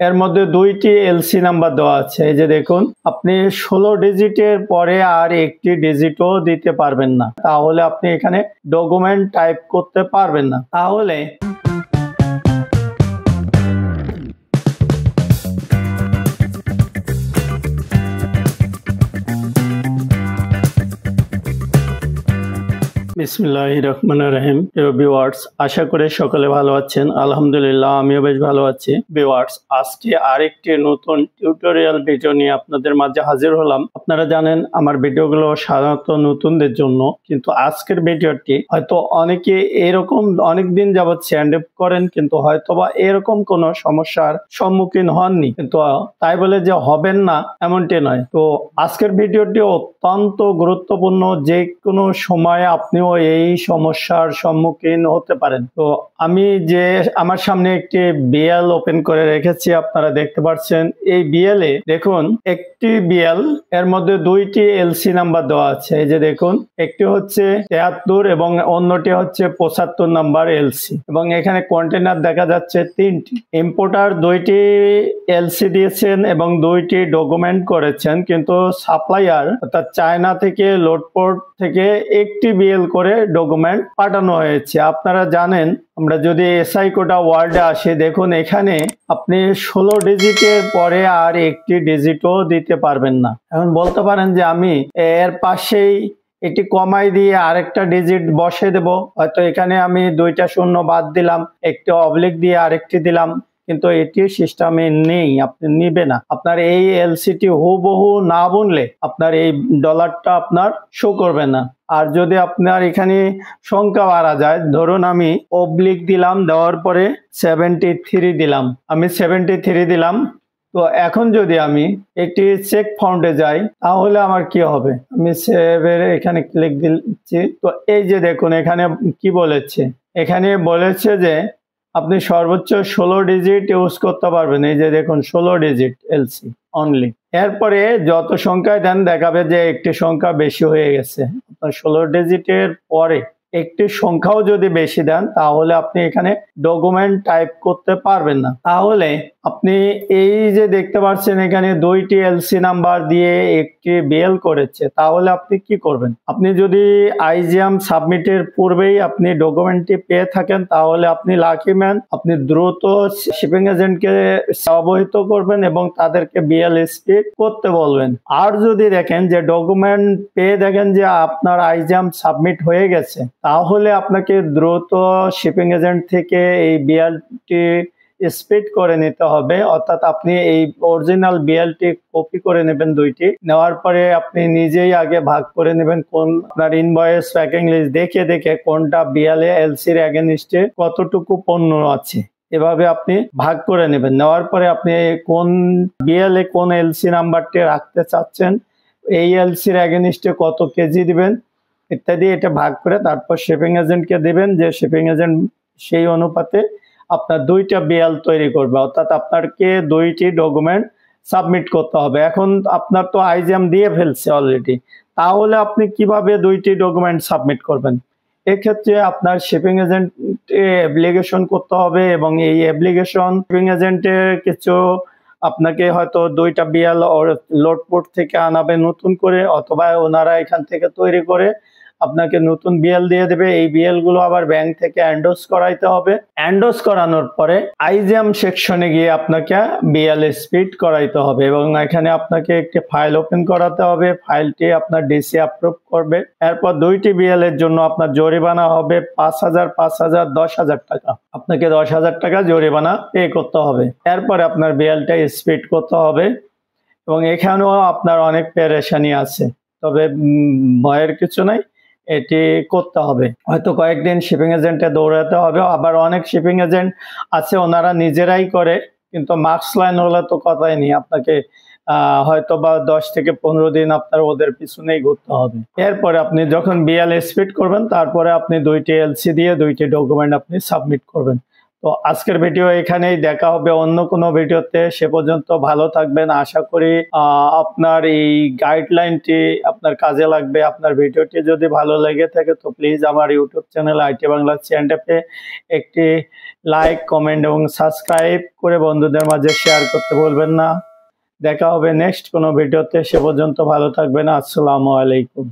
এর মধ্যে 2টি এলসি নাম্বার দেওয়া আছে। এই যে দেখুন, আপনি 16 ডিজিটের পরে আর একটি ডিজিটও দিতে পারবেন না, তাহলে আপনি এখানে ডকুমেন্ট টাইপ করতে পারবেন না। তাহলে বিসমিল্লাহির রহমানির রহিম। ভিউয়ার্স, আশা করি সকলে ভালো আছেন। আলহামদুলিল্লাহ, আমিও বেশ ভালো আছি। ভিউয়ার্স, আজকে আরেকটি নতুন টিউটোরিয়াল ভিডিও নিয়ে আপনাদের মাঝে হাজির হলাম। আপনারা জানেন আমার ভিডিওগুলো সাধারণত নতুনদের জন্য, কিন্তু আজকের ভিডিওটি হয়তো অনেকে এরকম অনেকদিন যাবৎ স্ট্যান্ড আপ করেন, কিন্তু হয়তোবা এরকম কোনো সমস্যার সম্মুখীন হননি, কিন্তু তাই বলে যে হবেন না এমনটি নয়। তো আজকের ভিডিওটি অত্যন্ত গুরুত্বপূর্ণ, যে কোনো সময় আপনিও এই সমস্যার সম্মুখীন হতে পারেন। তো আমি যে আমার সামনে একটি বিএল ওপেন করে রেখেছি, আপনারা দেখতে পাচ্ছেন। এই বিএল এ দেখুন, একটি বিএল এর মধ্যে 2টি এলসি নাম্বার দেওয়া আছে। এই যে দেখুন, একটি হচ্ছে 73 এবং অন্যটি হচ্ছে 75 নাম্বার এলসি, এবং এখানে কন্টেনার দেখা যাচ্ছে 3টি। ইম্পোর্টার 2টি এলসি দিয়েছেন এবং 2টি ডকুমেন্ট করেছেন, কিন্তু সাপ্লায়ার অর্থাৎ চায়না থেকে লোডপোর্ট থেকে একটি বিএল করে ডকুমেন্ট পাঠানো হয়েছে। আপনারা জানেন, আমরা যদি এসআই কোটা ওয়ার্ডে আসি, দেখুন এখানে আপনি 16 ডিজিটের পরে আর একটি ডিজিটও দিতে পারবেন না। এখন বলতে পারেন যে আমি এর পাশেই এটি কমাই দিয়ে আরেকটা ডিজিট বসে দেব, হয়তো এখানে আমি 2টা শূন্য বাদ দিলাম, একটি অবলিক দিয়ে আরেকটি দিলাম, কিন্তু এটি সিস্টেমে নেই, আপনি নিবে না। আপনার এই এলসিটি হুবহু না বুনলে আপনার এই ডলারটা আপনার শো করবে না। আর যদি আপনার এখানে সংখ্যা বাড়া যায়, ধরুন আমি অবলিক দিলাম, দেওয়ার পরে 73 দিলাম, আমি 73 দিলাম। তো এখন যদি আমি একটি চেক ফাউন্ডে যাই, তাহলে আমার কি হবে? আমি সেভের এখানে ক্লিক দিচ্ছি। তো এই যে দেখুন, এখানে কি বলেছে, এখানে বলেছে যে আপনি সর্বোচ্চ 16 ডিজিট ইউজ করতে পারবেন। এই যে দেখুন, 16 ডিজিট এলসি অনলি। এরপরে যত সংখ্যায় দেন দেখাবে যে একটি সংখ্যা বেশি হয়ে গেছে। আপনার 16 ডিজিটের পরে একটি সংখ্যাও যদি বেশি দেন, তাহলে আপনি এখানে ডকুমেন্ট টাইপ করতে পারবেন না। তাহলে আপনি এই যে দেখতে পাচ্ছেন, এখানে 2টি এলসি নাম্বার দিয়ে একটি বিএল করেছে, তাহলে আপনি কি করবেন? আপনি যদি আইজিএম সাবমিটের পূর্বেই আপনি ডকুমেন্টটি পেয়ে থাকেন, তাহলে আপনি লাকি ম্যান। আপনি দ্রুত শিপিং এজেন্টকে অবহিত করবেন এবং তাদেরকে বিএল স্পিড করতে বলবেন। আর যদি দেখেন যে ডকুমেন্ট পেয়ে দেখেন যে আপনার আইজিএম সাবমিট হয়ে গেছে, তাহলে আপনাকে দ্রুত শিপিং এজেন্ট থেকে এই বিএলটি স্পিড করে নিতে হবে। অর্থাৎ আপনি এই অরিজিনাল বিএলটি কপি করে নেবেন 2টি, নেওয়ার পরে আপনি নিজেই আগে ভাগ করে নেবেন কোন আপনার ইনভয়েস প্যাকিং লিস্ট দেখে দেখে কোনটা বিএল এলসির এগেইনস্টে কতটুকু পণ্য আছে, এভাবে আপনি ভাগ করে নেবেন। নেওয়ার পরে আপনি কোন বিএল এ কোন এলসি নাম্বারটি রাখতে চাচ্ছেন, এই এলসির এগেইনস্টে কত কেজি দিবেন ইত্যাদি, এটা ভাগ করে তারপর শিপিং এজেন্টকে দিবেন, যে শিপিং এজেন্ট সেই অনুপাতে আপনার 2টা বিএল তৈরি করবে। অর্থাৎ আপনাকে 2টি ডকুমেন্ট সাবমিট করতে হবে। এখন আপনার তো আইজিএম দিয়ে ফেলছে অলরেডি, তাহলে আপনি কিভাবে 2টি ডকুমেন্ট সাবমিট করবেন? এক্ষেত্রে আপনার শিপিং এজেন্ট অ্যাপ্লিকেশন করতে হবে, এবং এই অ্যাপ্লিকেশন শিপিং এজেন্টের কিছু আপনাকে হয়তো 2টা বিএল লোডপোর্ট থেকে আনাবে নতুন করে, অথবা ওনারা এখান থেকে তৈরি করে আপনাকে নতুন বিএল দিয়ে দেবে। এই বিএল গুলো আবার ব্যাংক থেকে এন্ডোর্স করাইতে হবে। এন্ডোর্স করানোর পরে আইজিএম সেকশনে গিয়ে আপনাকে বিএল স্পিড করাইতে হবে, এবং এখানে আপনাকে একটি ফাইল ওপেন করাতে হবে। ফাইলটি আপনার ডিসি অ্যাপ্রুভ করবে। এরপর 2টি বিএল এর জন্য আপনার জরিমানা হবে 5,000, 5,000, 10,000 টাকা। আপনাকে 10,000 টাকা জরিমানা পে করতে হবে। এরপরে আপনার বিএলটা স্পিড করতে হবে, এবং এখানেও আপনার অনেক পেরেশানি আছে, তবে ভয়ের কিছু নাই, এটি করতে হবে। হয়তো কয়েকদিন শিপিং এজেন্টে দৌড়াতে হবে। আবার অনেক শিপিং এজেন্ট আছে ওনারা নিজেরাই করে, কিন্তু মার্কস লাইন হলে তো কথাই নেই, আপনাকে হয়তো বা 10 থেকে 15 দিন আপনার ওদের পিছনেই ঘুরতে হবে। এরপরে আপনি যখন বিএল স্পিড করবেন, তারপরে আপনি 2টি এলসি দিয়ে 2টি ডকুমেন্ট আপনি সাবমিট করবেন। তো আজকের ভিডিও এখানেই, দেখা হবে অন্য কোনো ভিডিওতে। সে পর্যন্ত ভালো থাকবেন। আশা করি আপনার এই গাইডলাইনটি আপনার কাজে লাগবে। আপনার ভিডিওটি যদি ভালো লেগে থাকে তো প্লিজ আমার ইউটিউব চ্যানেল আইটি বাংলা চ্যানেলটাতে একটি লাইক, কমেন্ট এবং সাবস্ক্রাইব করে বন্ধুদের মাঝে শেয়ার করতে ভুলবেন না। দেখা হবে নেক্সট কোনো ভিডিওতে। সে পর্যন্ত ভালো থাকবেন। আসসালামু আলাইকুম।